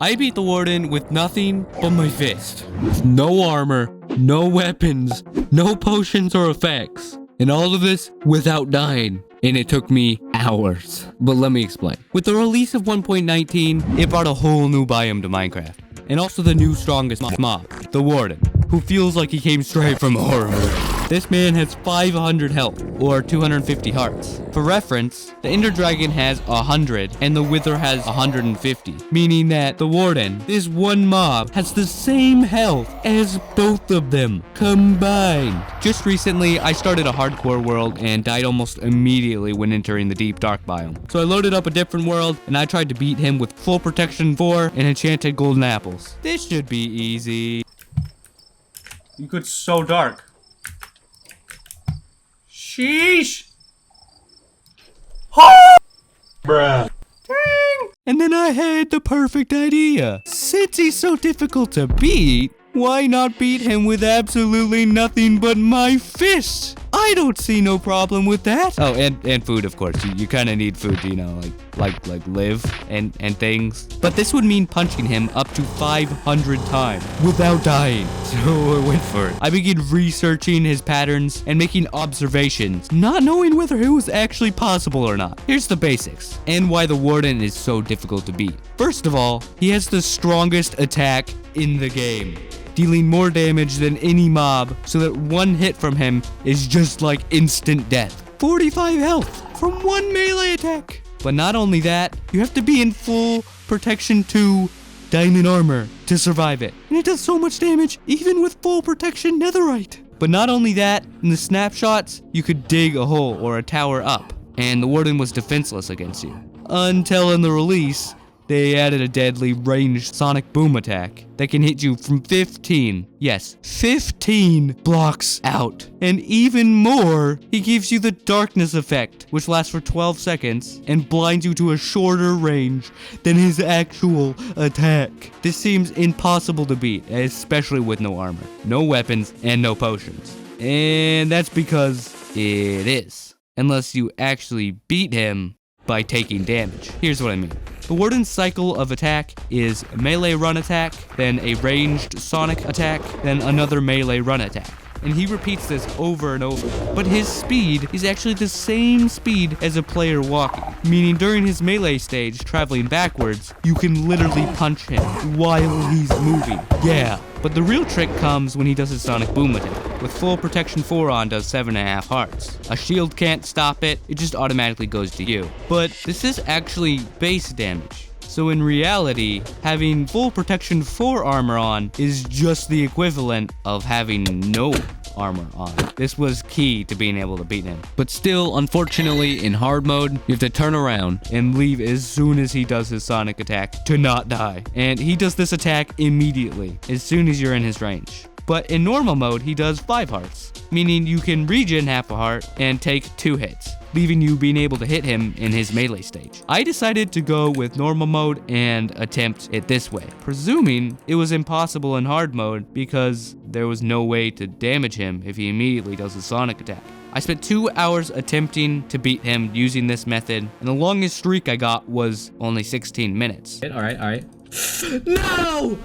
I beat the Warden with nothing but my fist. With no armor, no weapons, no potions or effects. And all of this without dying. And it took me hours. But let me explain. With the release of 1.19, it brought a whole new biome to Minecraft. And also the new strongest mob, the Warden, who feels like he came straight from a horror movie. This man has 500 health, or 250 hearts. For reference, the Ender Dragon has 100, and the Wither has 150. Meaning that the Warden, this one mob, has the same health as both of them combined. Just recently, I started a hardcore world and died almost immediately when entering the deep dark biome. So I loaded up a different world, and I tried to beat him with full protection 4 and enchanted golden apples. This should be easy. You get so dark. Sheesh! Oh! Bruh. Dang! And then I had the perfect idea. Since he's so difficult to beat, why not beat him with absolutely nothing but my fist? I don't see no problem with that. Oh, and food, of course. You kind of need food to, you know, like live and things. But this would mean punching him up to 500 times without dying. So I went for it. I began researching his patterns and making observations, not knowing whether it was actually possible or not. Here's the basics and why the Warden is so difficult to beat. First of all, he has the strongest attack in the game, dealing more damage than any mob, so that one hit from him is just like instant death. 45 health from one melee attack. But not only that, you have to be in full protection 2 diamond armor to survive it. And it does so much damage, even with full protection netherite. But not only that, in the snapshots, you could dig a hole or a tower up, and the Warden was defenseless against you. Until in the release, they added a deadly ranged sonic boom attack that can hit you from 15, yes, 15 blocks out. And even more, he gives you the darkness effect, which lasts for 12 seconds and blinds you to a shorter range than his actual attack. This seems impossible to beat, especially with no armor, no weapons, and no potions. And that's because it is, unless you actually beat him by taking damage. Here's what I mean. The Warden's cycle of attack is melee run attack, then a ranged sonic attack, then another melee run attack. And he repeats this over and over. But his speed is actually the same speed as a player walking. Meaning during his melee stage, traveling backwards, you can literally punch him while he's moving. Yeah. But the real trick comes when he does his sonic boom attack. With full protection 4 on, does 7.5 hearts. A shield can't stop it, it just automatically goes to you. But this is actually base damage. So in reality, having full protection 4 armor on is just the equivalent of having no armor on. This was key to being able to beat him. But still, unfortunately, in hard mode, you have to turn around and leave as soon as he does his sonic attack to not die. And he does this attack immediately, as soon as you're in his range. But in normal mode, he does 5 hearts, meaning you can regen half a heart and take 2 hits, leaving you being able to hit him in his melee stage. I decided to go with normal mode and attempt it this way, presuming it was impossible in hard mode because there was no way to damage him if he immediately does a sonic attack. I spent 2 hours attempting to beat him using this method, and the longest streak I got was only 16 minutes. Alright. No!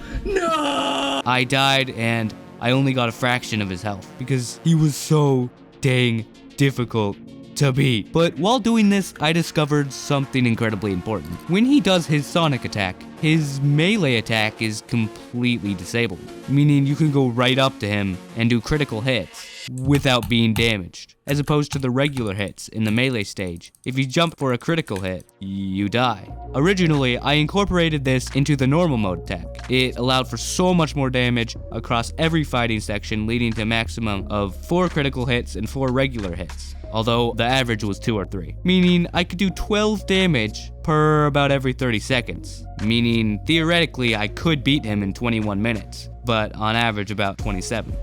I died and I only got a fraction of his health because he was so dang difficult to beat. But while doing this, I discovered something incredibly important. When he does his sonic attack, his melee attack is completely disabled, meaning you can go right up to him and do critical hits without being damaged, as opposed to the regular hits in the melee stage. If you jump for a critical hit, you die. Originally, I incorporated this into the normal mode attack. It allowed for so much more damage across every fighting section, leading to a maximum of 4 critical hits and 4 regular hits, although the average was 2 or 3, meaning I could do 12 damage per about every 30 seconds, meaning theoretically I could beat him in 21 minutes, but on average about 27.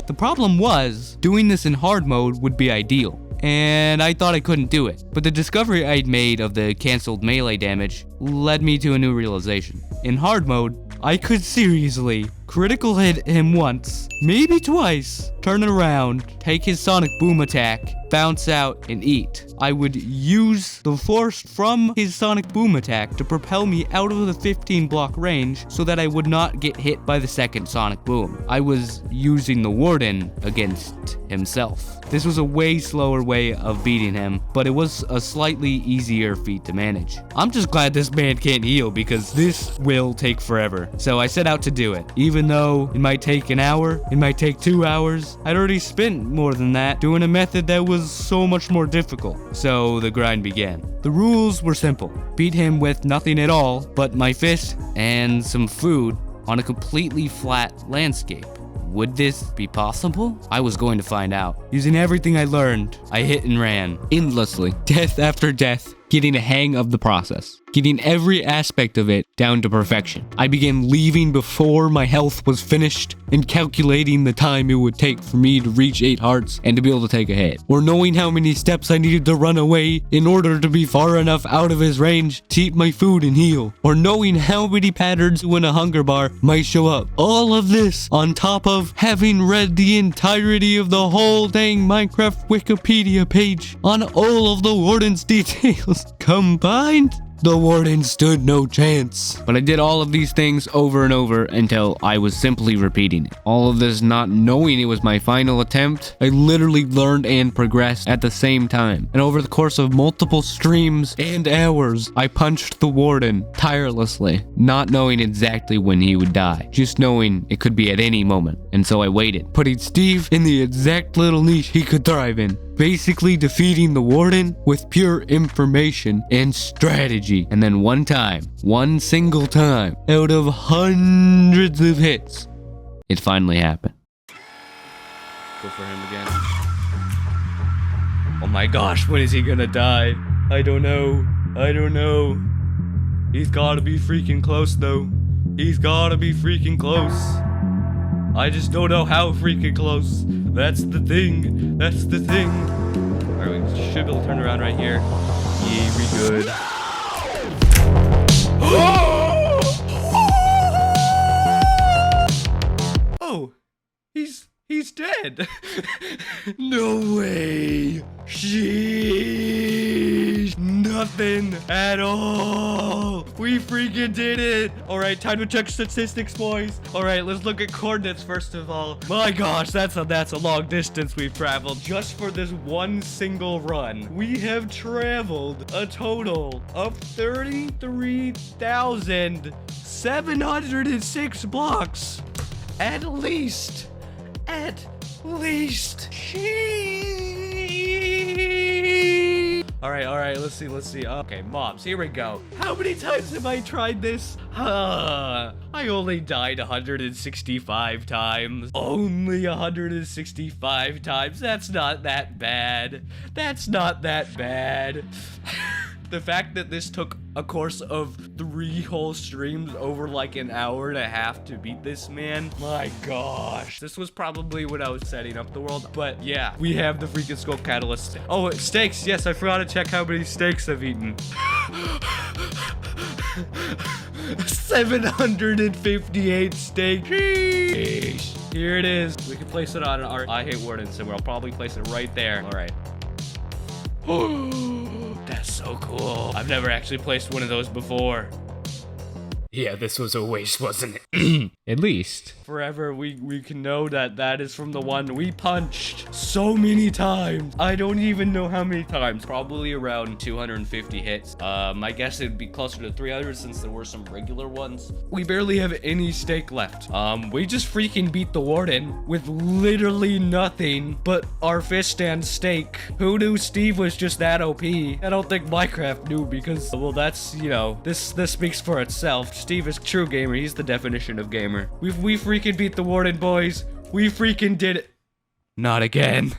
The problem was, doing this in hard mode would be ideal, and I thought I couldn't do it. But the discovery I'd made of the cancelled melee damage led me to a new realization. In hard mode, I could seriously critical hit him once, maybe twice, turn around, take his sonic boom attack, bounce out, and eat. I would use the force from his sonic boom attack to propel me out of the 15 block range so that I would not get hit by the second sonic boom. I was using the Warden against himself. This was a way slower way of beating him, but it was a slightly easier feat to manage. I'm just glad this man can't heal because this will take forever. So I set out to do it. Even though it might take an hour, it might take 2 hours, I'd already spent more than that doing a method that was so much more difficult. So the grind began. The rules were simple. Beat him with nothing at all but my fist and some food on a completely flat landscape. Would this be possible? I was going to find out. Using everything I learned, I hit and ran. Endlessly. Death after death. Getting a hang of the process. Getting every aspect of it down to perfection. I began leaving before my health was finished and calculating the time it would take for me to reach 8 hearts and to be able to take a hit. Or knowing how many steps I needed to run away in order to be far enough out of his range to eat my food and heal. Or knowing how many patterns when a hunger bar might show up. All of this on top of having read the entirety of the whole dang Minecraft Wikipedia page on all of the Warden's details. Combined, the Warden stood no chance. But I did all of these things over and over until I was simply repeating it. All of this not knowing it was my final attempt. I literally learned and progressed at the same time. And over the course of multiple streams and hours, I punched the Warden tirelessly, not knowing exactly when he would die, just knowing it could be at any moment. And so I waited, putting Steve in the exact little niche he could thrive in. Basically defeating the Warden with pure information and strategy. And then one single time, out of hundreds of hits, it finally happened. Go for him again. Oh my gosh, when is he gonna die? I don't know. He's gotta be freaking close though. He's gotta be freaking close. I just don't know how freaking close. That's the thing. Alright, we should be able to turn around right here. Yeah, we good. Oh, he's dead. No way. Sheesh. Nothing at all. We freaking did it. All right, time to check statistics, boys. All right, let's look at coordinates first of all. My gosh, that's a long distance we've traveled just for this one single run. We have traveled a total of 33,706 blocks. At least. All right, let's see. Okay, mobs, here we go. How many times have I tried this? I only died 165 times. Only 165 times. That's not that bad. The fact that this took a course of 3 whole streams over like an hour and a half to beat this man. My gosh. This was probably when I was setting up the world. But yeah, we have the freaking Skulk catalyst. Oh, steaks. Yes, I forgot to check how many steaks I've eaten. 758 steaks. Sheesh. Here it is. We can place it on our I Hate Warden symbol. I'll probably place it right there. All right. That's so cool. I've never actually placed one of those before. Yeah, this was a waste, wasn't it? At least. Forever, we can know that that is from the one we punched so many times. I don't even know how many times. Probably around 250 hits. I guess it'd be closer to 300 since there were some regular ones. We barely have any stake left. We just freaking beat the Warden with literally nothing but our fist and stake. Who knew Steve was just that OP? I don't think Minecraft knew because, well, that's, you know, this speaks for itself. Steve is true gamer. He's the definition of gamer. We freaking beat the Warden, boys. We freaking did it. Not again.